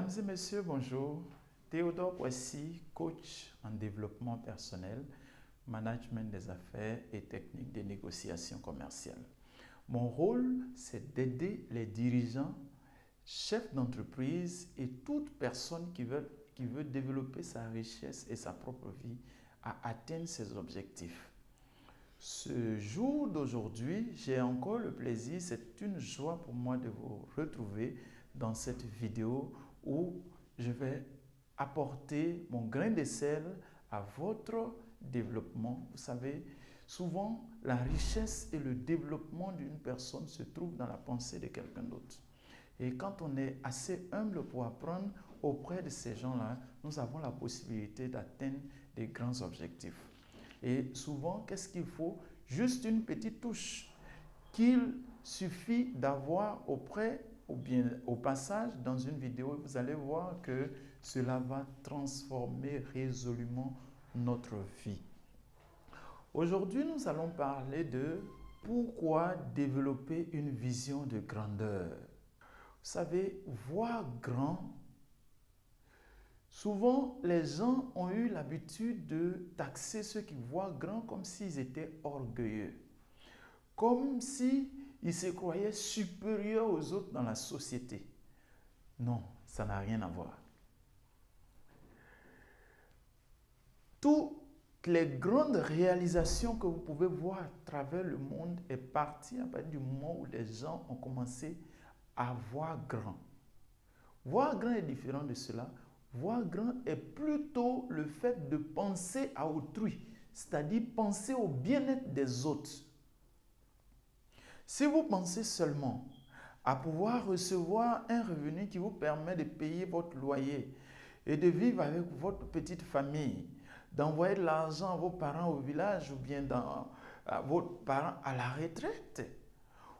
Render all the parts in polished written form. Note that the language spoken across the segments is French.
Mesdames et messieurs, bonjour. Théodore Poissy, coach en développement personnel, management des affaires et techniques de négociation commerciale. Mon rôle, c'est d'aider les dirigeants, chefs d'entreprise et toute personne qui veut développer sa richesse et sa propre vie à atteindre ses objectifs. Ce jour d'aujourd'hui, j'ai encore le plaisir, c'est une joie pour moi de vous retrouver dans cette vidéo où je vais apporter mon grain de sel à votre développement. Vous savez, souvent, la richesse et le développement d'une personne se trouvent dans la pensée de quelqu'un d'autre. Et quand on est assez humble pour apprendre auprès de ces gens-là, nous avons la possibilité d'atteindre des grands objectifs. Et souvent, qu'est-ce qu'il faut? Juste une petite touche qu'il suffit d'avoir auprès ou bien au passage dans une vidéo. Vous allez voir que cela va transformer résolument notre vie. Aujourd'hui, nous allons parler de pourquoi développer une vision de grandeur. Vous savez, voir grand, souvent les gens ont eu l'habitude de taxer ceux qui voient grand comme s'ils étaient orgueilleux, comme s'ils se croyaient supérieurs aux autres dans la société. Non, ça n'a rien à voir. Toutes les grandes réalisations que vous pouvez voir à travers le monde est partie à partir du moment où les gens ont commencé à voir grand. Voir grand est différent de cela. Voir grand est plutôt le fait de penser à autrui, c'est-à-dire penser au bien-être des autres. Si vous pensez seulement à pouvoir recevoir un revenu qui vous permet de payer votre loyer et de vivre avec votre petite famille, d'envoyer de l'argent à vos parents au village ou bien à vos parents à la retraite,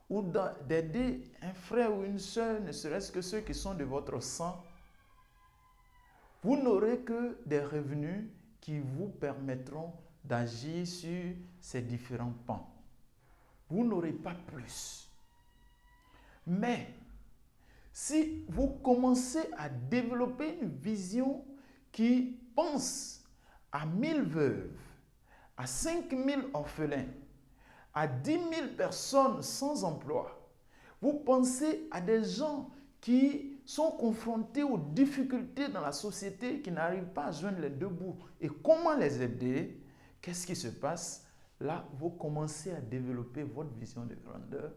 ou d'aider un frère ou une soeur, ne serait-ce que ceux qui sont de votre sang, vous n'aurez que des revenus qui vous permettront d'agir sur ces différents pans. Vous n'aurez pas plus. Mais si vous commencez à développer une vision qui pense à 1000 veuves, à 5000 orphelins, à 10 000 personnes sans emploi, vous pensez à des gens qui sont confrontés aux difficultés dans la société, qui n'arrivent pas à joindre les deux bouts, et comment les aider, qu'est-ce qui se passe? Là, vous commencez à développer votre vision de grandeur.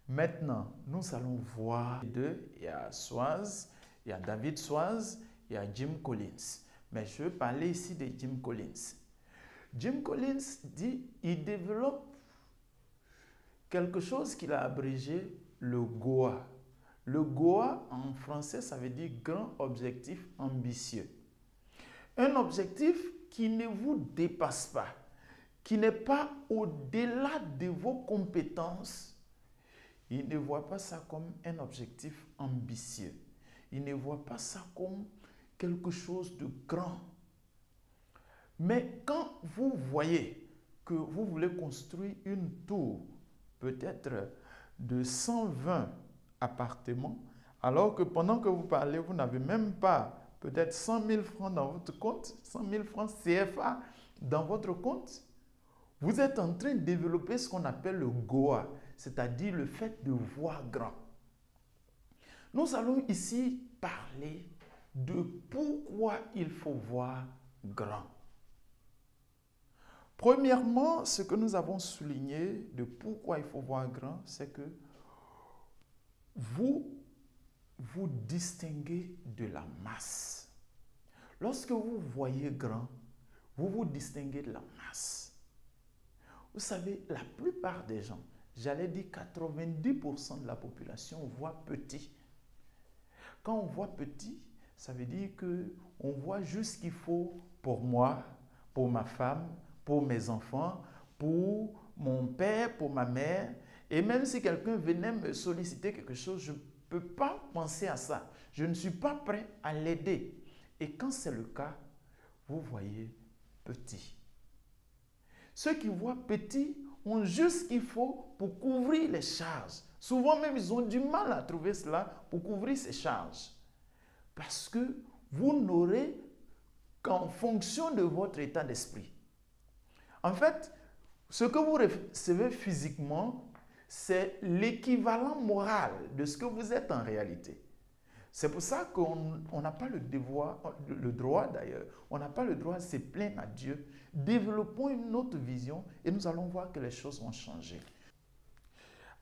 Maintenant, nous allons voir deux. Il y a Schwartz, il y a David Schwartz, il y a Jim Collins. Mais je vais parler ici de Jim Collins. Jim Collins dit, il développe quelque chose qu'il a abrégé le GOA. Le GOA, en français, ça veut dire grand objectif ambitieux. Un objectif qui ne vous dépasse pas, qui n'est pas au-delà de vos compétences. Il ne voit pas ça comme un objectif ambitieux. Il ne voit pas ça comme quelque chose de grand. Mais quand vous voyez que vous voulez construire une tour, peut-être de 120 appartements, alors que pendant que vous parlez, vous n'avez même pas peut-être 100 000 francs dans votre compte, 100 000 francs CFA dans votre compte, vous êtes en train de développer ce qu'on appelle le GOA, c'est-à-dire le fait de voir grand. Nous allons ici parler de pourquoi il faut voir grand. Premièrement, ce que nous avons souligné de pourquoi il faut voir grand, c'est que vous vous distinguez de la masse. Lorsque vous voyez grand, vous vous distinguez de la masse. Vous savez, la plupart des gens, j'allais dire 90% de la population voit petit. Quand on voit petit, ça veut dire qu'on voit juste ce qu'il faut pour moi, pour ma femme, pour mes enfants, pour mon père, pour ma mère. Et même si quelqu'un venait me solliciter quelque chose, je ne peux pas penser à ça. Je ne suis pas prêt à l'aider. Et quand c'est le cas, vous voyez petit. Ceux qui voient petit ont juste ce qu'il faut pour couvrir les charges. Souvent même, ils ont du mal à trouver cela pour couvrir ces charges. Parce que vous n'aurez qu'en fonction de votre état d'esprit. En fait, ce que vous recevez physiquement, c'est l'équivalent moral de ce que vous êtes en réalité. C'est pour ça qu'on n'a pas le droit d'ailleurs, on n'a pas le droit de se plaindre à Dieu. Développons une autre vision et nous allons voir que les choses vont changer.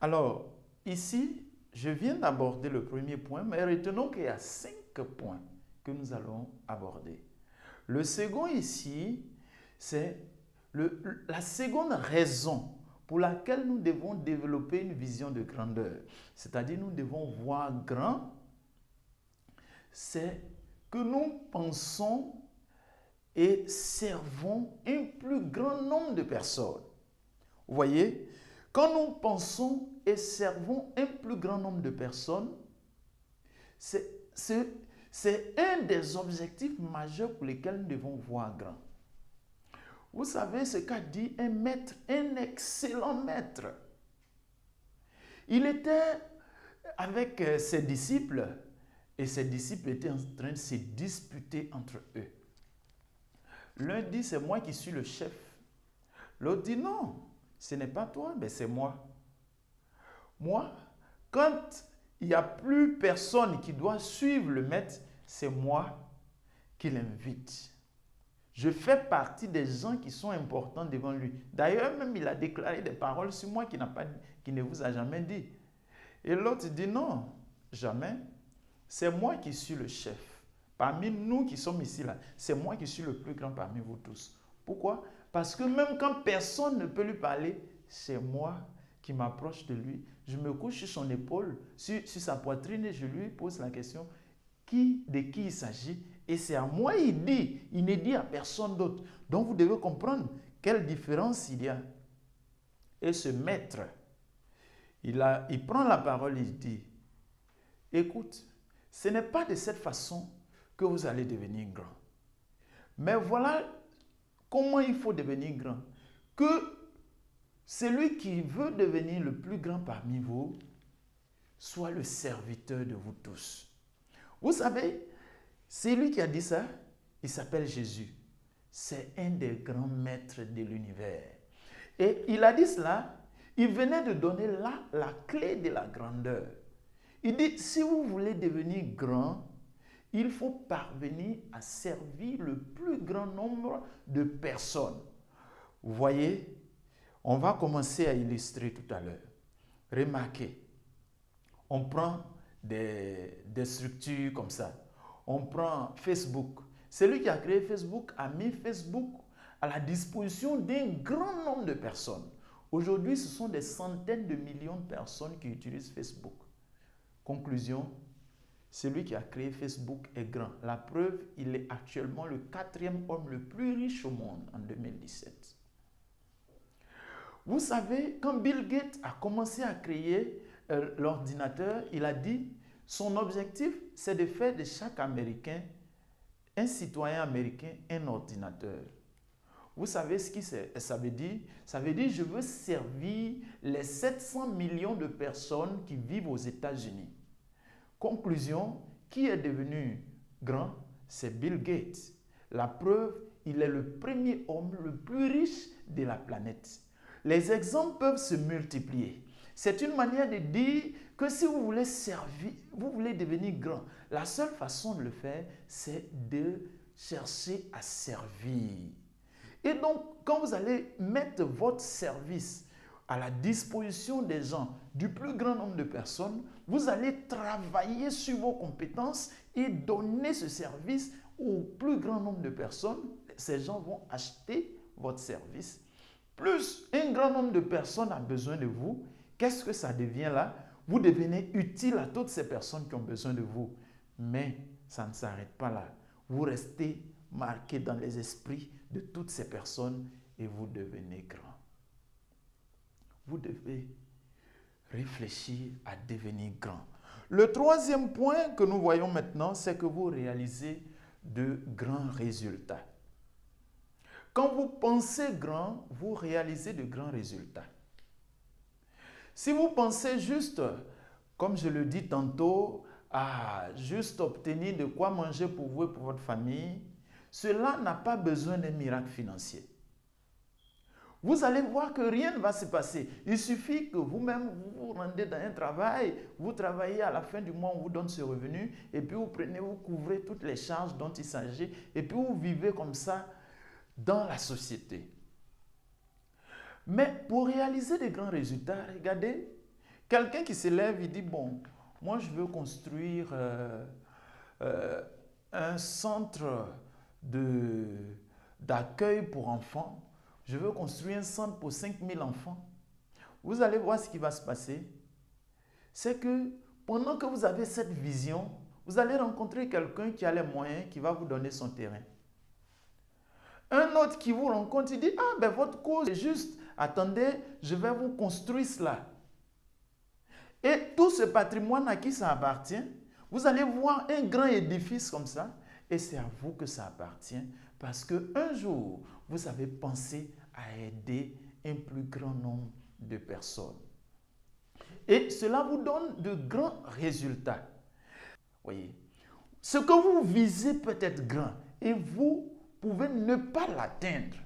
Alors, ici, je viens d'aborder le premier point, mais retenons qu'il y a 5 points que nous allons aborder. Le second ici, c'est la seconde raison pour laquelle nous devons développer une vision de grandeur. C'est-à-dire, nous devons voir grand. C'est que nous pensons et servons un plus grand nombre de personnes. Vous voyez, quand nous pensons et servons un plus grand nombre de personnes, c'est un des objectifs majeurs pour lesquels nous devons voir grand. Vous savez ce qu'a dit un maître, un excellent maître. Il était avec ses disciples et ses disciples étaient en train de se disputer entre eux. L'un dit, c'est moi qui suis le chef. L'autre dit, non, ce n'est pas toi, mais c'est moi. Moi, quand il n'y a plus personne qui doit suivre le maître, c'est moi qui l'invite. Je fais partie des gens qui sont importants devant lui. D'ailleurs, même il a déclaré des paroles sur moi qui ne vous a jamais dit. Et l'autre dit, non, jamais. C'est moi qui suis le chef. Parmi nous qui sommes ici, là, c'est moi qui suis le plus grand parmi vous tous. Pourquoi? Parce que même quand personne ne peut lui parler, c'est moi qui m'approche de lui. Je me couche sur son épaule, sur sa poitrine et je lui pose la question, de qui il s'agit? Et c'est à moi il dit, il ne dit à personne d'autre. Donc vous devez comprendre quelle différence il y a. Et ce maître, il prend la parole et il dit, écoute, ce n'est pas de cette façon que vous allez devenir grand. Mais voilà comment il faut devenir grand. Que celui qui veut devenir le plus grand parmi vous soit le serviteur de vous tous. Vous savez, c'est lui qui a dit ça, il s'appelle Jésus. C'est un des grands maîtres de l'univers. Et il a dit cela, il venait de donner là la clé de la grandeur. Il dit, si vous voulez devenir grand, il faut parvenir à servir le plus grand nombre de personnes. Vous voyez, on va commencer à illustrer tout à l'heure. Remarquez, on prend des structures comme ça. On prend Facebook. Celui qui a créé Facebook a mis Facebook à la disposition d'un grand nombre de personnes. Aujourd'hui, ce sont des centaines de millions de personnes qui utilisent Facebook. Conclusion, celui qui a créé Facebook est grand. La preuve, il est actuellement le 4e homme le plus riche au monde en 2017. Vous savez, quand Bill Gates a commencé à créer l'ordinateur, il a dit, son objectif, c'est de faire de chaque Américain, un citoyen américain, un ordinateur. Vous savez ce que ça veut dire? Ça veut dire, je veux servir les 700 millions de personnes qui vivent aux États-Unis. Conclusion, qui est devenu grand? C'est Bill Gates. La preuve, il est le premier homme le plus riche de la planète. Les exemples peuvent se multiplier. C'est une manière de dire que si vous voulez servir, vous voulez devenir grand, la seule façon de le faire, c'est de chercher à servir. Et donc, quand vous allez mettre votre service à la disposition des gens, du plus grand nombre de personnes, vous allez travailler sur vos compétences et donner ce service au plus grand nombre de personnes. Ces gens vont acheter votre service. Plus un grand nombre de personnes a besoin de vous, qu'est-ce que ça devient là? Vous devenez utile à toutes ces personnes qui ont besoin de vous. Mais ça ne s'arrête pas là. Vous restez marqué dans les esprits de toutes ces personnes et vous devenez grand. Vous devez réfléchir à devenir grand. Le troisième point que nous voyons maintenant, c'est que vous réalisez de grands résultats. Quand vous pensez grand, vous réalisez de grands résultats. Si vous pensez juste, comme je le dis tantôt, à juste obtenir de quoi manger pour vous et pour votre famille, cela n'a pas besoin d'un miracle financier. Vous allez voir que rien ne va se passer. Il suffit que vous-même, vous vous rendez dans un travail, vous travaillez à la fin du mois, on vous donne ce revenu, et puis vous prenez, vous couvrez toutes les charges dont il s'agit, et puis vous vivez comme ça dans la société. Mais pour réaliser de grands résultats, regardez, quelqu'un qui se lève, il dit, bon, moi je veux construire un centre d'accueil pour enfants. Je veux construire un centre pour 5000 enfants. Vous allez voir ce qui va se passer. C'est que pendant que vous avez cette vision, vous allez rencontrer quelqu'un qui a les moyens, qui va vous donner son terrain. Un autre qui vous rencontre, il dit, ah ben votre cause est juste, attendez, je vais vous construire cela. Et tout ce patrimoine à qui ça appartient, vous allez voir un grand édifice comme ça, et c'est à vous que ça appartient, parce qu'un jour, vous avez pensé à aider un plus grand nombre de personnes. Et cela vous donne de grands résultats. Voyez, ce que vous visez peut être grand, et vous pouvez ne pas l'atteindre.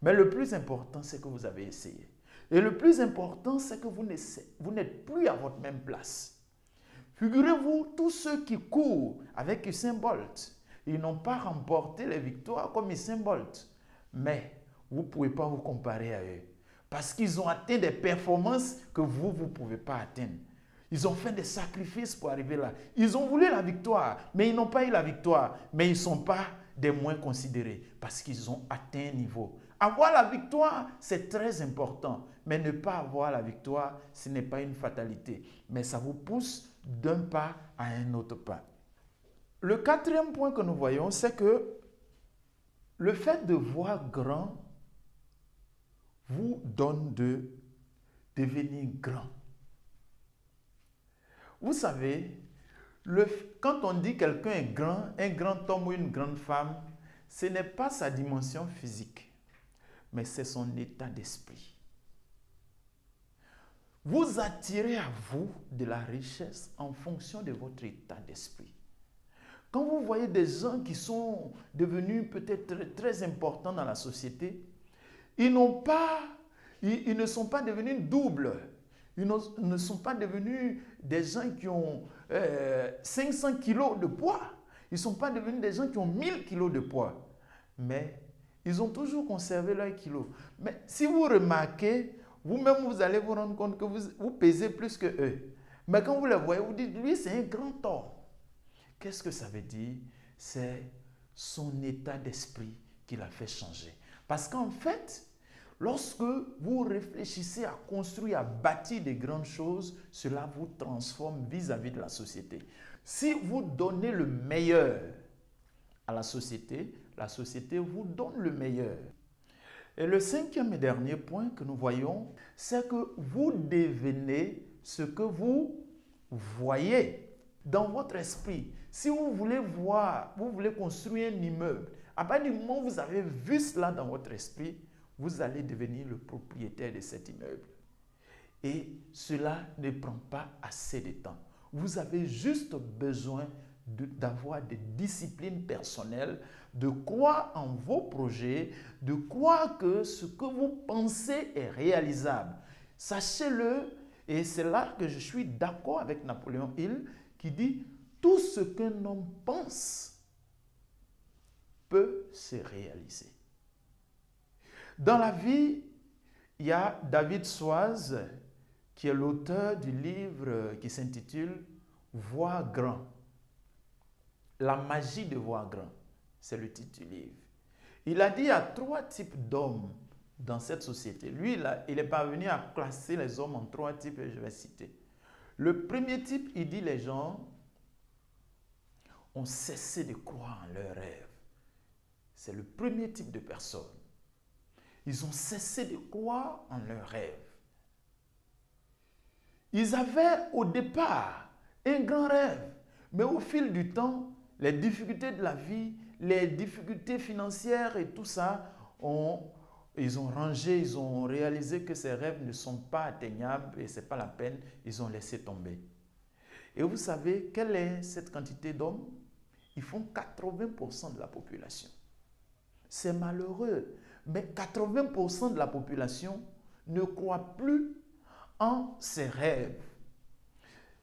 Mais le plus important, c'est que vous avez essayé. Et le plus important, c'est que vous n'êtes plus à votre même place. Figurez-vous, tous ceux qui courent avec Usain Bolt, ils n'ont pas remporté les victoires comme Usain Bolt. Mais vous ne pouvez pas vous comparer à eux. Parce qu'ils ont atteint des performances que vous ne pouvez pas atteindre. Ils ont fait des sacrifices pour arriver là. Ils ont voulu la victoire, mais ils n'ont pas eu la victoire. Mais ils ne sont pas des moins considérés parce qu'ils ont atteint un niveau. Avoir la victoire, c'est très important. Mais ne pas avoir la victoire, ce n'est pas une fatalité. Mais ça vous pousse d'un pas à un autre pas. Le quatrième point que nous voyons, c'est que le fait de voir grand vous donne de devenir grand. Vous savez, quand on dit quelqu'un est grand, un grand homme ou une grande femme, ce n'est pas sa dimension physique, mais c'est son état d'esprit. Vous attirez à vous de la richesse en fonction de votre état d'esprit. Quand vous voyez des gens qui sont devenus peut-être très importants dans la société, ils ne sont pas devenus doubles. Ils ne sont pas devenus des gens qui ont 500 kilos de poids. Ils ne sont pas devenus des gens qui ont 1000 kilos de poids. Mais ils ont toujours conservé leurs kilos. Mais si vous remarquez, vous-même, vous allez vous rendre compte que vous pesez plus que eux. Mais quand vous les voyez, vous dites, lui, c'est un grand homme. Qu'est-ce que ça veut dire? C'est son état d'esprit qui l'a fait changer. Parce qu'en fait, lorsque vous réfléchissez à construire, à bâtir des grandes choses, cela vous transforme vis-à-vis de la société. Si vous donnez le meilleur à la société vous donne le meilleur. Et le cinquième et dernier point que nous voyons, c'est que vous devenez ce que vous voyez dans votre esprit. Si vous voulez voir, vous voulez construire un immeuble, à partir du moment où vous avez vu cela dans votre esprit, vous allez devenir le propriétaire de cet immeuble. Et cela ne prend pas assez de temps. Vous avez juste besoin d'avoir des disciplines personnelles, de croire en vos projets, de croire que ce que vous pensez est réalisable. Sachez-le, et c'est là que je suis d'accord avec Napoléon Hill, qui dit « Tout ce qu'un homme pense peut se réaliser ». Dans la vie, il y a David Soaze, qui est l'auteur du livre qui s'intitule « Voir grand ». La magie de voir grand, c'est le titre du livre. Il a dit qu'il y a 3 types d'hommes dans cette société. Lui, il est parvenu à classer les hommes en 3 types et je vais citer. Le premier type, il dit les gens ont cessé de croire en leurs rêves. C'est le premier type de personnes. Ils ont cessé de croire en leurs rêves. Ils avaient au départ un grand rêve, mais au fil du temps, les difficultés de la vie, les difficultés financières et tout ça, ils ont rangé, ils ont réalisé que ces rêves ne sont pas atteignables et ce n'est pas la peine, ils ont laissé tomber. Et vous savez quelle est cette quantité d'hommes? Ils font 80% de la population. C'est malheureux, mais 80% de la population ne croit plus en ses rêves.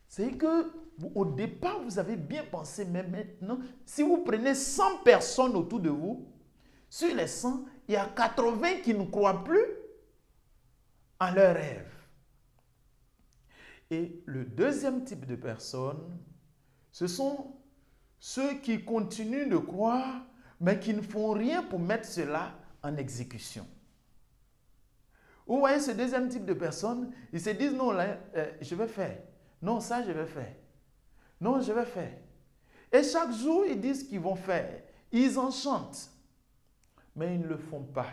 C'est que au départ, vous avez bien pensé, mais maintenant, si vous prenez 100 personnes autour de vous, sur les 100, il y a 80 qui ne croient plus en leurs rêves. Et le deuxième type de personnes, ce sont ceux qui continuent de croire, mais qui ne font rien pour mettre cela en exécution. Vous voyez ce deuxième type de personnes, ils se disent, non, là, je vais faire. Non, ça, je vais faire. Non, je vais faire. Et chaque jour, ils disent qu'ils vont faire. Ils en chantent, mais ils ne le font pas.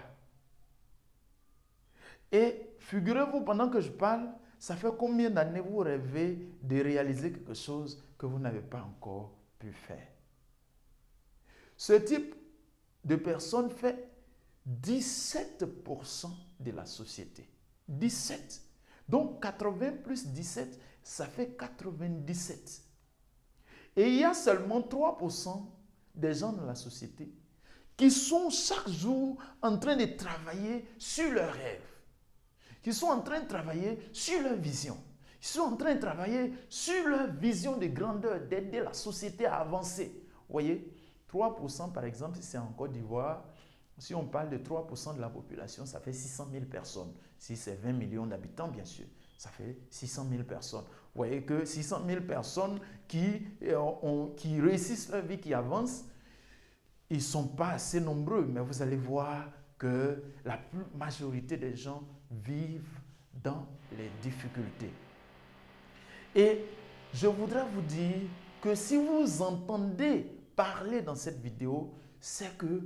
Et figurez-vous, pendant que je parle, ça fait combien d'années vous rêvez de réaliser quelque chose que vous n'avez pas encore pu faire? Ce type de personne fait 17% de la société. 17. Donc 80 plus 17, ça fait 97. Et il y a seulement 3% des gens dans la société qui sont chaque jour en train de travailler sur leurs rêves, qui sont en train de travailler sur leur vision, qui sont en train de travailler sur leur vision de grandeur, d'aider la société à avancer. Vous voyez, 3% par exemple, c'est en Côte d'Ivoire. Si on parle de 3% de la population, ça fait 600 000 personnes. Si c'est 20 millions d'habitants, bien sûr, ça fait 600 000 personnes. Vous voyez que 600 000 personnes qui réussissent leur vie, qui avancent, ils ne sont pas assez nombreux, mais vous allez voir que la majorité des gens vivent dans les difficultés. Et je voudrais vous dire que si vous entendez parler dans cette vidéo, c'est que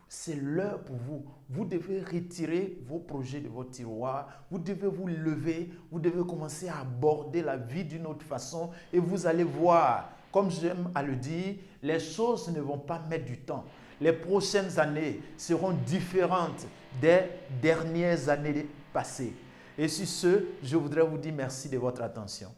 c'est l'heure pour vous. Vous devez retirer vos projets de votre tiroir. Vous devez vous lever. Vous devez commencer à aborder la vie d'une autre façon. Et vous allez voir, comme j'aime à le dire, les choses ne vont pas mettre du temps. Les prochaines années seront différentes des dernières années passées. Et sur ce, je voudrais vous dire merci de votre attention.